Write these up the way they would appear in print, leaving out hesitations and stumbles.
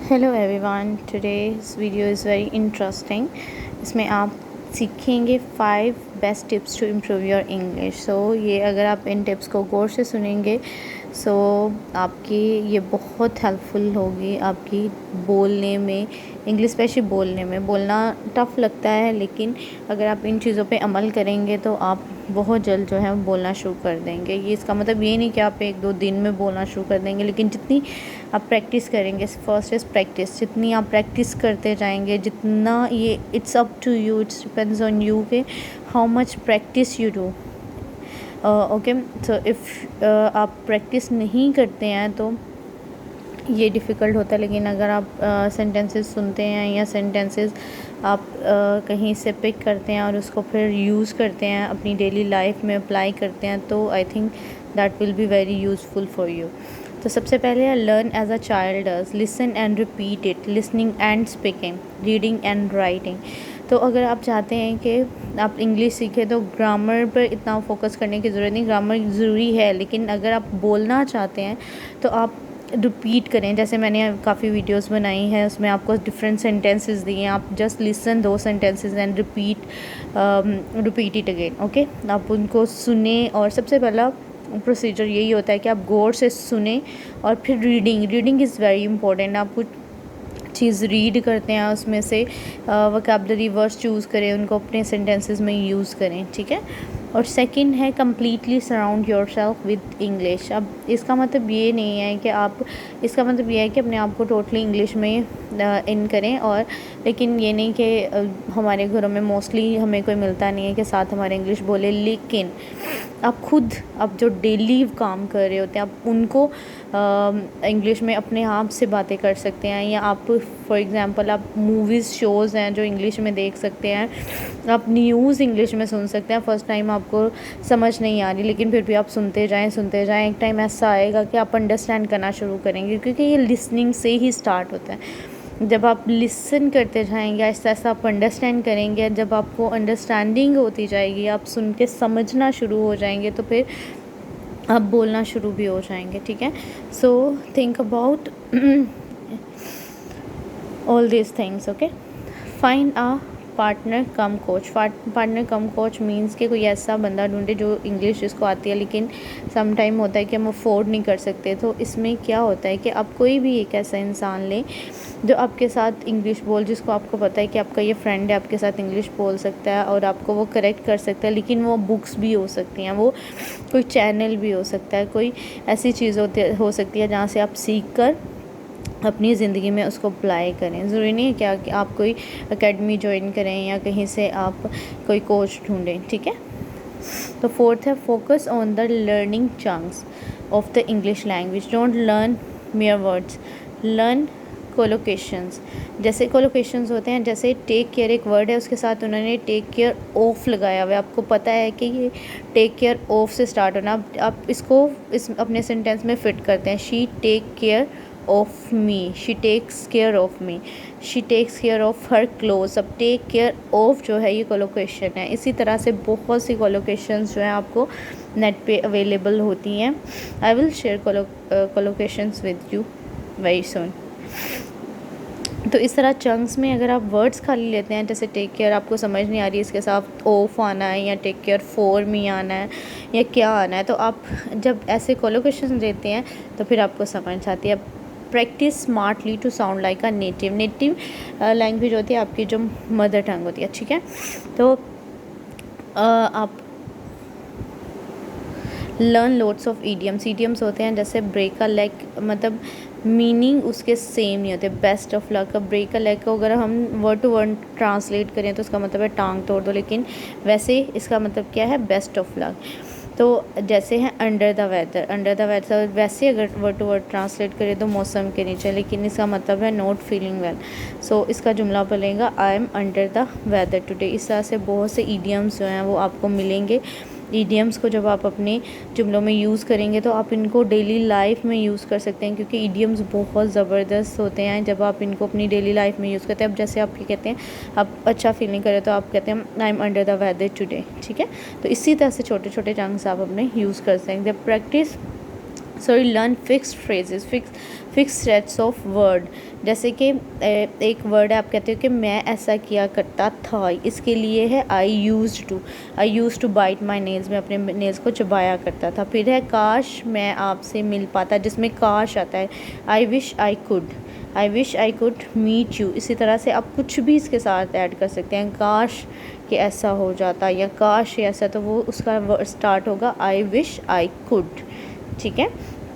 Hello everyone, today's video is very interesting. इसमें आप सीखेंगे 5 best tips to improve your English. ये अगर आप इन टिप्स को गौर से सुनेंगे सो आपकी ये बहुत हेल्पफुल होगी आपकी बोलने में, इंग्लिश स्पेशली बोलने में। बोलना टफ़ लगता है, लेकिन अगर आप इन चीज़ों पे अमल करेंगे तो आप बहुत जल्द जो है बोलना शुरू कर देंगे। ये इसका मतलब ये नहीं कि आप 1-2 दिन में बोलना शुरू कर देंगे, लेकिन जितनी आप प्रैक्टिस करेंगे, फर्स्ट इज़ प्रैक्टिस, जितनी आप प्रैक्टिस करते जाएंगे, जितना ये it's up to you, it's depends on you के how much practice you do. Okay, so if आप प्रैक्टिस नहीं करते हैं तो ये डिफ़िकल्ट होता है। लेकिन अगर आप सेंटेंसेस सुनते हैं या सेंटेंसेस आप कहीं से पिक करते हैं और उसको फिर यूज़ करते हैं, अपनी डेली लाइफ में अप्लाई करते हैं, तो I think that will be very useful for you. तो सबसे पहले है learn as a child does, listen and repeat it, listening and speaking, reading and writing. तो अगर आप चाहते हैं कि आप इंग्लिश सीखें तो ग्रामर पर इतना फोकस करने की ज़रूरत नहीं, ग्रामर ज़रूरी है, लेकिन अगर आप बोलना चाहते हैं तो आप रिपीट करें। जैसे मैंने काफ़ी वीडियोस बनाई हैं, उसमें आपको डिफरेंट सेंटेंसेस दिए हैं, आप जस्ट लिसन दो sentences and repeat it again. Okay, आप उनको सुने और सबसे पहला प्रोसीजर यही होता है कि आप गौर से सुने और फिर रीडिंग इज़ वेरी इंपॉर्टेंट। आप कुछ चीज़ रीड करते हैं, उसमें से वोकैबुलरी वर्ड्स चूज़ करें, उनको अपने सेंटेंसेस में यूज़ करें, ठीक है। और सेकंड है completely surround yourself with English. अब इसका मतलब ये नहीं है कि आप, इसका मतलब ये है कि अपने आप को टोटली इंग्लिश में इन करें, और लेकिन ये नहीं कि हमारे घरों में मोस्टली हमें कोई मिलता नहीं है कि साथ हमारे इंग्लिश बोले, लेकिन आप खुद, आप जो डेली काम कर रहे होते हैं, आप उनको इंग्लिश में अपने आप से बातें कर सकते हैं। या आप फॉर एग्ज़ाम्पल आप मूवीज़ शोज़ हैं जो इंग्लिश में देख सकते हैं, आप न्यूज़ इंग्लिश में सुन सकते हैं। फ़र्स्ट टाइम आपको समझ नहीं आ रही, लेकिन फिर भी आप सुनते जाएं, एक टाइम ऐसा आएगा कि आप अंडरस्टैंड करना शुरू करेंगे, क्योंकि ये लिसनिंग से ही स्टार्ट होता है। जब आप लिसन करते जाएंगे, ऐसा ऐसा आप अंडरस्टैंड करेंगे, जब आपको अंडरस्टैंडिंग होती जाएगी, आप सुन के समझना शुरू हो जाएंगे, तो फिर आप बोलना शुरू भी हो जाएंगे, ठीक है। So think about all these things. Okay, find a partner come coach. Partner come coach means कि कोई ऐसा बंदा ढूंढे जो इंग्लिश जिसको आती है, लेकिन सम टाइम होता है कि हम अफोर्ड नहीं कर सकते। तो इसमें क्या होता है कि आप कोई भी एक ऐसा इंसान लें जो आपके साथ इंग्लिश बोल, जिसको आपको पता है कि आपका ये फ्रेंड है, आपके साथ इंग्लिश बोल सकता है और आपको वो करेक्ट कर सकता है। लेकिन वो बुक्स भी हो सकती हैं, वो कोई चैनल भी हो सकता है, कोई ऐसी चीज़ हो सकती है जहाँ से आप सीख कर अपनी ज़िंदगी में उसको अप्लाई करें। ज़रूरी नहीं है क्या कि आप कोई एकेडमी ज्वाइन करें या कहीं से आप कोई कोच ढूंढें, ठीक है। तो फोर्थ है focus on the learning chunks of the English language. Don't learn mayor words, learn collocations. जैसे कोलोकेशंस होते हैं, जैसे टेक केयर एक वर्ड है, उसके साथ उन्होंने टेक केयर ऑफ लगाया हुआ है। आपको पता है कि ये टेक केयर ऑफ से स्टार्ट होना, आप इसको इस अपने सेंटेंस में फिट करते हैं। She take care of me, she takes care of me, she takes care of her clothes. अब टेक केयर ऑफ जो है ये कोलोकेशन है। इसी तरह से बहुत सी कोलोकेशंस जो हैं आपको नेट पे अवेलेबल होती हैं। I will share collocations with you very soon. तो इस तरह चंक्स में अगर आप वर्ड्स खाली लेते हैं, जैसे टेक केयर आपको समझ नहीं आ रही, इसके साथ ऑफ आना है या टेक केयर फॉर मी आना है या क्या आना है, तो आप जब ऐसे कोलोकेशन देते हैं तो फिर आपको समझ आती है। Practice smartly to sound like a native language होती है आपकी, जो मदर टंग होती है, ठीक है। तो आप लर्न लोड्स ऑफ ईडियम्स होते हैं, जैसे ब्रेक अ लेग, मतलब मीनिंग उसके सेम नहीं होते। Best of luck, break a leg को अगर हम वर्ड टू वर्ड ट्रांसलेट करें तो उसका मतलब है टांग तोड़ दो, लेकिन वैसे इसका मतलब क्या है, बेस्ट ऑफ लक। तो जैसे हैं अंडर द वेदर, वैसे अगर वर्ड टू वर्ड ट्रांसलेट करें तो मौसम के नीचे, लेकिन इसका मतलब है नॉट फीलिंग वेल। सो इसका जुमला बनेगा I am under the weather today. इस तरह से बहुत से ईडियम्स जो हैं वो आपको मिलेंगे। ईडियम्स को जब आप अपने जुमलों में यूज़ करेंगे तो आप इनको डेली लाइफ में यूज़ कर सकते हैं, क्योंकि ईडियम्स बहुत ज़बरदस्त होते हैं जब आप इनको अपनी डेली लाइफ में यूज़ करते हैं। अब जैसे आप क्या कहते हैं, आप अच्छा फीलिंग करें तो आप कहते हैं I am under the weather today, ठीक है। तो इसी तरह से छोटे छोटे चंक्स आप अपने यूज़ कर सकते हैं। Practice learn fixed phrases. Fix sets of word, जैसे कि एक वर्ड है, आप कहते हो कि मैं ऐसा किया करता था, इसके लिए है I use to bite my nails, मैं अपने नेल्स को चबाया करता था। फिर है काश मैं आपसे मिल पाता, जिसमें काश आता है। I wish I could meet you. इसी तरह से आप कुछ भी इसके साथ ऐड कर सकते हैं, काश कि ऐसा हो जाता या काश ऐसा, तो वो उसका वर्ड स्टार्ट होगा आई विश आई कुड। ठीक है,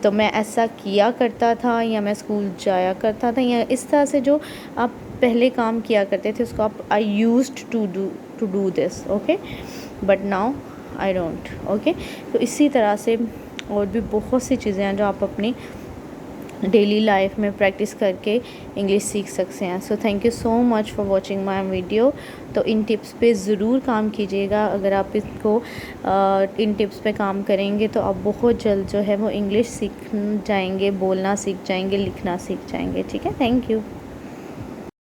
तो मैं ऐसा किया करता था, या मैं स्कूल जाया करता था, या इस तरह से जो आप पहले काम किया करते थे उसको आप I used to do this, okay, but now I don't. Okay, तो इसी तरह से और भी बहुत सी चीज़ें हैं जो आप अपनी डेली लाइफ में प्रैक्टिस करके इंग्लिश सीख सकते हैं। So thank you so much for watching my video. तो इन टिप्स पे ज़रूर काम कीजिएगा। अगर आप इसको इन टिप्स पे काम करेंगे तो आप बहुत जल्द जो है वो इंग्लिश सीख जाएंगे, बोलना सीख जाएंगे, लिखना सीख जाएंगे। ठीक है, थैंक यू।